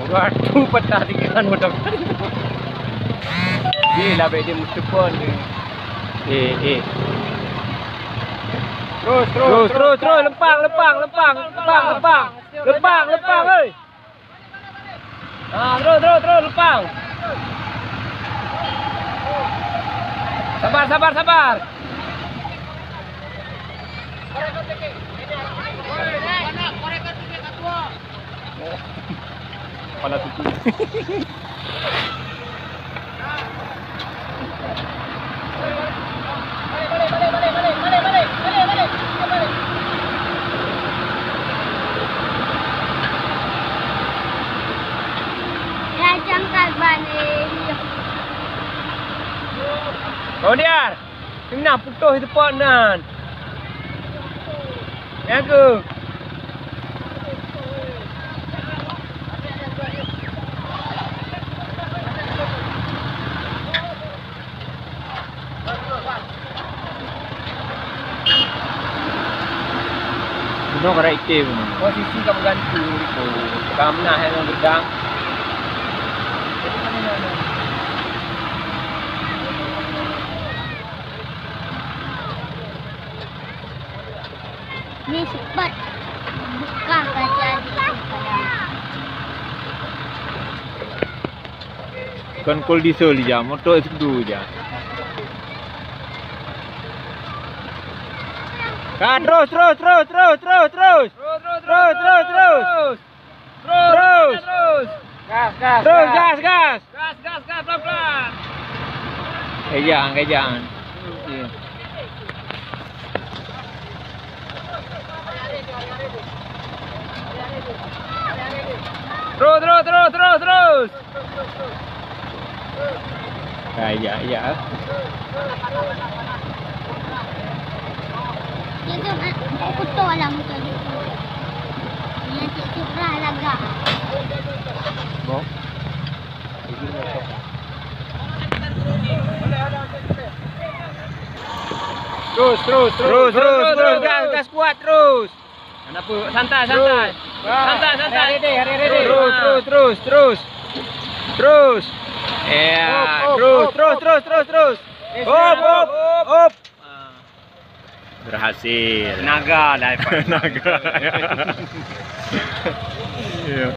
Waktu patah tinggalan motor. Dia lah dia mesti pun dia. Terus, lempang oi. Terus lempang. Sabar. Kepala tutup. Balik. Ya jangkal balik. Kau dia. Kena putus itu pot nan. Ya ke? Nó có đại kêu mà. Posisi kamu ganti itu. Kamu nah yang gedang. Ni cepat buka kaca di Kan kol diesel je, motor sedu je. Kan terus. Gas. Pelan-pelan. Kejang. Terus. Ya. Itu aku tolong tadi. Dia cipra laga. Mau? Terus. Gas kuat terus. Kenapa? Santai. Santai. Terus. Ya, terus. Hop. Berhasil. Naga dah. Ya.